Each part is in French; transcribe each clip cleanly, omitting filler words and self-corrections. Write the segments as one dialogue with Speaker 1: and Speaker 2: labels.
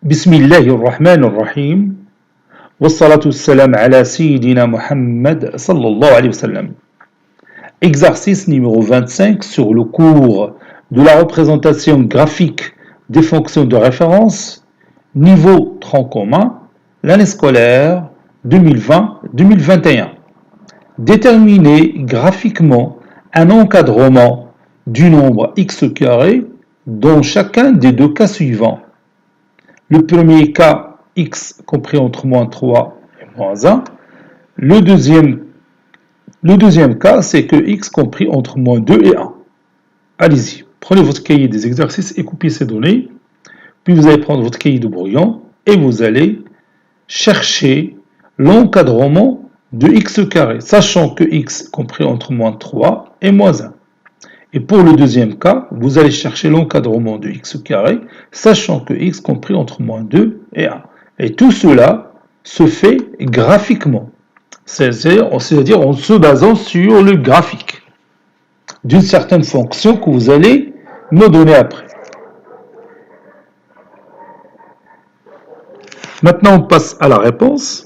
Speaker 1: بسم الله الرحمن الرحيم والصلاة والسلام على سيدنا محمد صلى الله عليه وسلم. Exercice numéro 25 sur le cours de la représentation graphique des fonctions de référence, niveau tronc commun, l'année scolaire 2020-2021. Déterminer graphiquement un encadrement du nombre x carré dans chacun des deux cas suivants. Le premier cas, x compris entre moins 3 et moins 1. Le deuxième cas, c'est que x compris entre moins 2 et 1. Allez-y, prenez votre cahier des exercices et copiez ces données. Puis vous allez prendre votre cahier de brouillon et vous allez chercher l'encadrement de x carré, sachant que x compris entre moins 3 et moins 1. Et pour le deuxième cas, vous allez chercher l'encadrement de x carré, sachant que x compris entre moins 2 et 1. Et tout cela se fait graphiquement, c'est-à-dire en se basant sur le graphique d'une certaine fonction que vous allez me donner après. Maintenant, on passe à la réponse.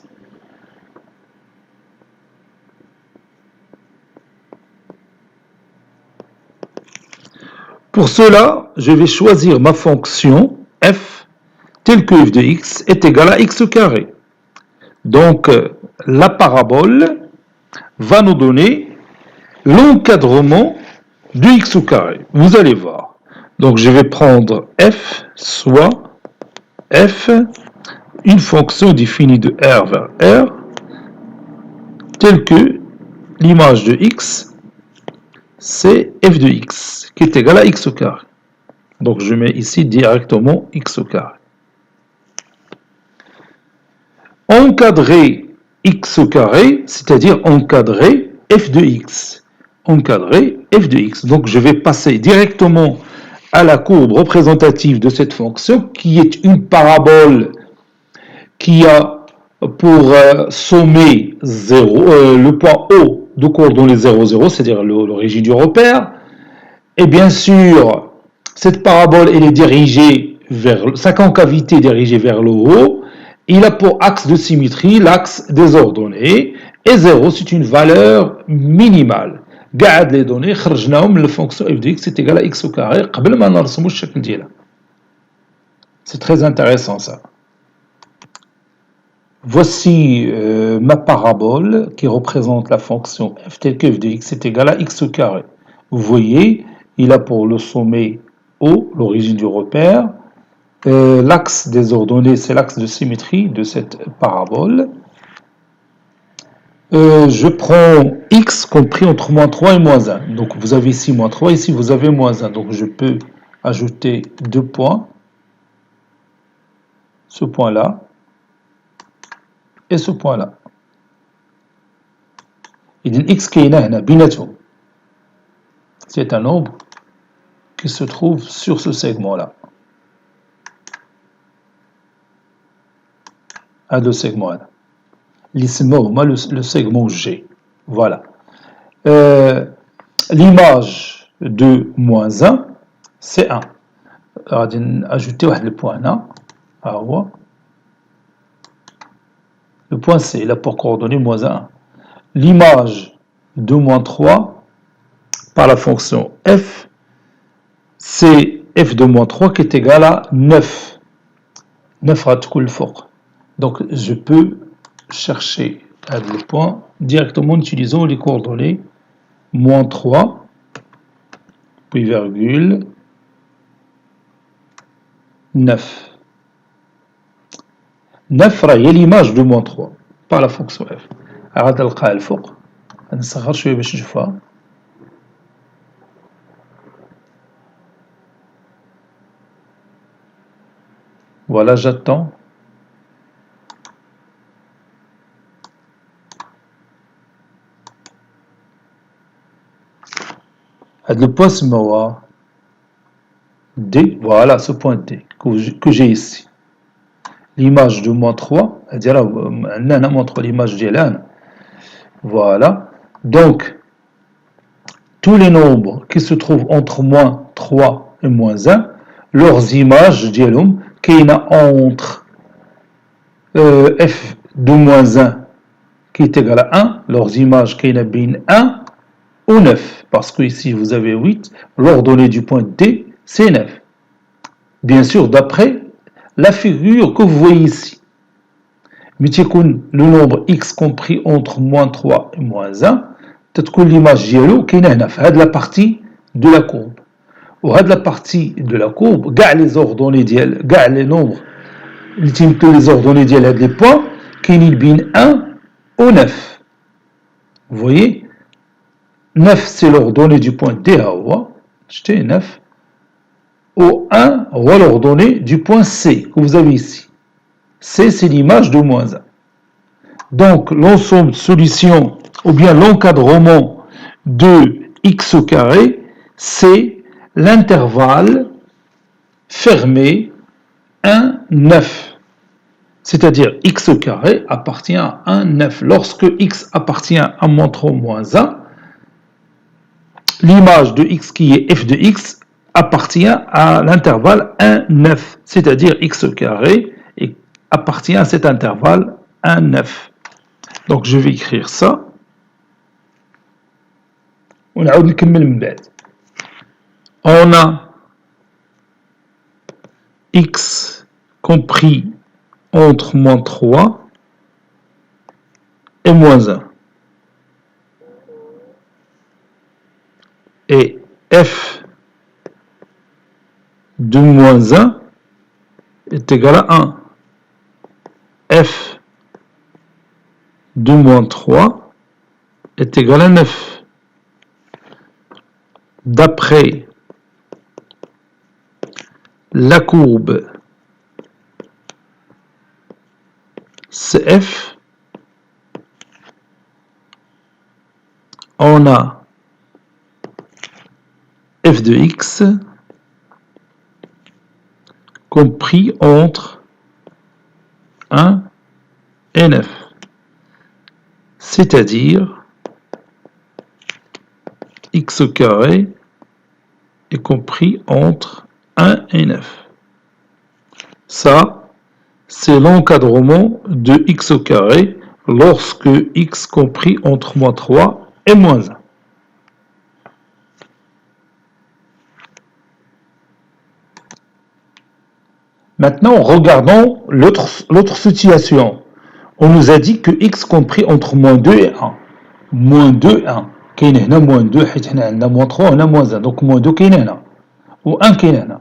Speaker 1: Pour cela, je vais choisir ma fonction f telle que f de x est égal à x carré. Donc, la parabole va nous donner l'encadrement de x carré. Vous allez voir. Donc, je vais prendre f, soit f, une fonction définie de R vers R, telle que l'image de x, c'est f de x, qui est égal à x carré. Donc, je mets ici directement x carré. Encadrer x carré, c'est-à-dire encadrer f de x. Encadrer f de x. Donc, je vais passer directement à la courbe représentative de cette fonction, qui est une parabole qui a pour sommet 0, le point O de coordonnées 0, 0, c'est-à-dire l'origine du repère. Et bien sûr, cette parabole, elle est dirigée vers, sa concavité est dirigée vers le haut. Il a pour axe de symétrie l'axe des ordonnées. Et 0, c'est une valeur minimale. قاعد les données, خرجناهم من la fonction f de x est égal à x au carré, قبل ما نرسموا الشكل ديالها. C'est très intéressant ça. Voici ma parabole qui représente la fonction f telle que f de x est égal à x au carré. Vous voyez, il a pour le sommet O, l'origine du repère. L'axe des ordonnées, c'est l'axe de symétrie de cette parabole. Je prends x compris entre moins 3 et moins 1. Donc vous avez ici moins 3, ici vous avez moins 1. Donc je peux ajouter 2 points. Ce point-là. Et ce point-là. إذن x كاينة هنا بيناتهم. C'est un nombre qui se trouve sur ce segment-là. À deux segments-là. Le segment G. Voilà. L'image de moins 1, c'est 1. غادي ajouter واحد البوان هنا. ها هو. Le point C, il a pour coordonnée moins 1. L'image de moins 3 par la fonction f, c'est f de moins 3 qui est égal à 9. 9 غتكون الفوق. Donc je peux chercher le point directement en utilisant les coordonnées moins 3, puis virgule, 9. 9 هي l'image de moins 3 par la fonction f. غادي نلقاها الفوق. نصغر شويه باش نشوفها. Voilà, j'attends. Le point سموها D, voilà ce point D que j'ai ici. L'image de moins 3, c'est-à-dire moins 3 l'image ديالها. Voilà. Donc, tous les nombres qui se trouvent entre moins 3 et moins 1, leurs images ديالهم كاينة entre f de moins 1 qui est égal à 1, leurs images كاينة بين 1 ou 9, parce que ici vous avez 8, l'ordonnée du point D, c'est 9. Bien sûr, d'après la figure que vous voyez ici. Mais le nombre x compris entre moins 3 et moins 1, تتكون l'image ديالو كاينة هنا في هاد la partie de la courbe. وهاد la partie de la courbe, كاع les ordonnées ديال كاع les nombres اللي تيمثلوا les ordonnées ديال هاد les points كاينين بين 1 ou 9. Vous voyez 9 c'est l'ordonnée du point D, j'étais 9. Au 1, هو l'ordonnée du point C que vous avez ici. C, c'est l'image de moins 1. Donc, l'ensemble de solutions, ou bien l'encadrement de x au carré, c'est l'intervalle fermé 1, 9. C'est-à-dire x au carré appartient à 1, 9. Lorsque x appartient à moins 3, moins 1, l'image de x qui est f de x appartient à l'intervalle 1, 9. C'est-à-dire x au carré appartient à cet intervalle 1, 9. Donc je vais écrire ça. On a x compris entre moins 3 et moins 1. Et f de moins 1 est égal à 1. F de moins 3 est égal à 9. D'après la courbe CF, on a f de x compris entre 1 et 9. C'est-à-dire x au carré est compris entre 1 et 9. Ça, c'est l'encadrement de x au carré lorsque x compris entre moins 3 et moins 1. Maintenant, regardons l'autre situation. On nous a dit que x compris entre moins 2 et 1. Moins 2 et 1. كاين هنا moins 2 حيت هنا عندنا moins 3 وهنا moins 1. Donc moins 2 كاين هنا. Ou 1 كاين هنا.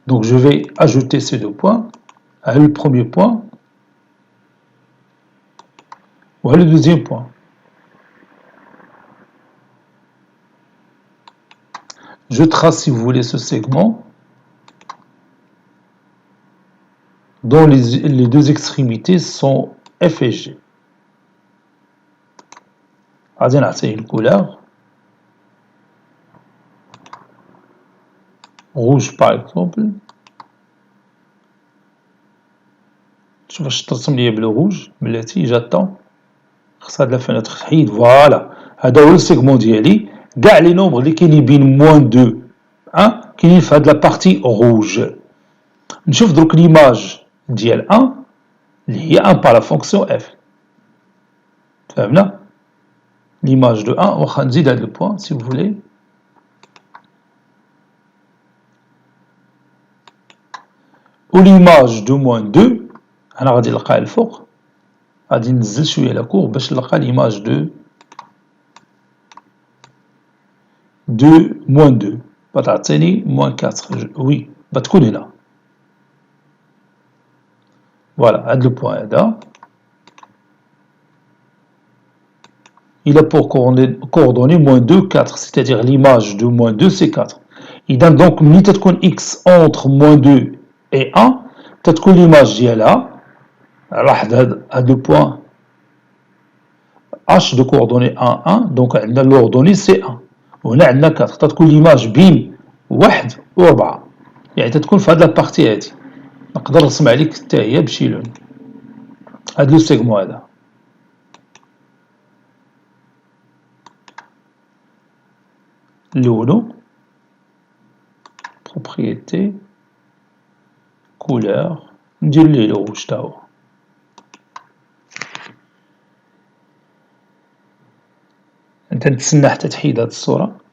Speaker 1: Donc je vais ajouter ces deux points. Le premier point. Ou le deuxième point. Je trace, si vous voulez, ce segment dont les deux extrémités sont F et G. C'est une couleur. Rouge, par exemple. Je vais ترسم لي bleu rouge. بلاتي j'attends. خاصها de la fenêtre تحيد. Voilà. هذا هو السيغمون ديالي. كاع لي نومبر اللي كاينين بين moins 2 كاينين في هاد la partie rouge. نشوف دروك l'image ديال 1 اللي هي 1 par la fonction f. فهمنا؟ l'image de 1 واخا نزيد هاد البوان si vous voulez. ou l'image de moins 2 انا غادي نلقاها الفوق غادي ننزل شويه لا كور باش نلقى l'image de moins 2 بتعطيني moins 4 oui بتكون هنا. Voilà, هاد le point هذا il a pour coordonnées moins 2, 4, c'est-à-dire l'image de moins 2 c'est 4. Et donc ملي تتكون x entre moins 2 et 1 تتكون l'image ديالها راح هاد le point h de coordonnées 1, 1 donc عندنا l'ordonnée c'est 1 وهنا عندنا 4 تتكون l'image بين 1 و 4 يعني تتكون في هاد لابارتي هادي نقدر نرسم عليك حتى هي بشي لون هاد لو سيغمون هذا لونو propriété couleur ندير ليه الروج تا هو انت نتسنى حتى تحيد هاد الصورة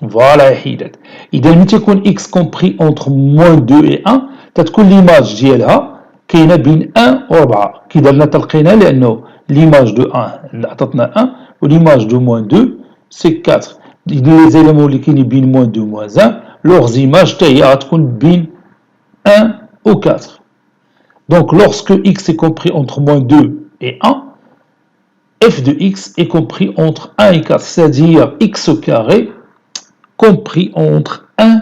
Speaker 1: فوالا يحيدت اذا ملي تيكون x compris entre moins 2 et 1 تتكون ليماج ديالها كاينه بين 1 و 4 كي درنا تلقينا لانه ليماج دو 1 اللي عطاتنا 1 وليماج دو moins 2 سي 4 لي زيليمون اللي كاينين بين moins 2 moins 1 لوغز ايماج حتى هي غتكون بين 1 و 4 donc lorsque x est compris entre moins 2 et 1 f de x est compris entre 1 et 4 c'est-à-dire x au carré compris entre 1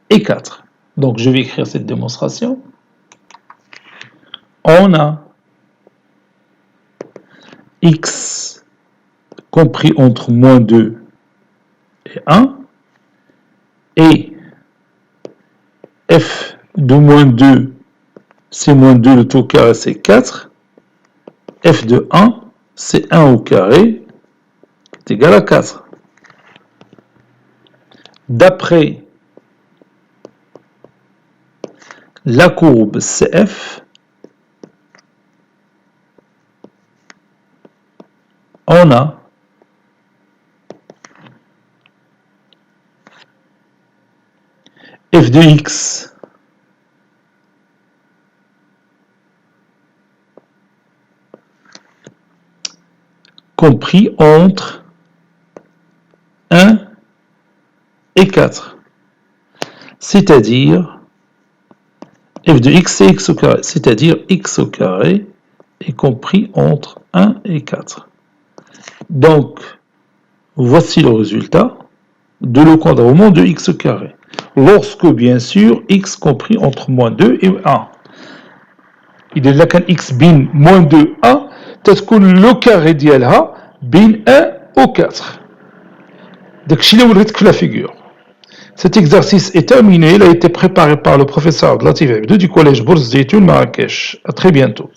Speaker 1: et 4. Donc, je vais écrire cette démonstration. On a x compris entre moins 2 et 1 et f de moins 2, c'est moins 2, le tout au carré, c'est 4. F de 1, c'est 1 au carré, est égal à 4. D'après la courbe CF, on a f de x compris entre 1 et 4, c'est-à-dire f de x c'est x au carré, c'est-à-dire x au carré est compris entre 1 et 4. Donc, voici le résultat de l'encadrement de x au carré. Lorsque, bien sûr, x compris entre moins 2 et 1. إذا إلا كان x بين moins 2 1 تتكون le carré ديالها بين 1 و 4. داكشي اللي وريتك في la figure. Cet exercice est terminé, il a été préparé par le professeur Abdelatif Abdou du collège Bourse Zeytoun Marrakech. À très bientôt.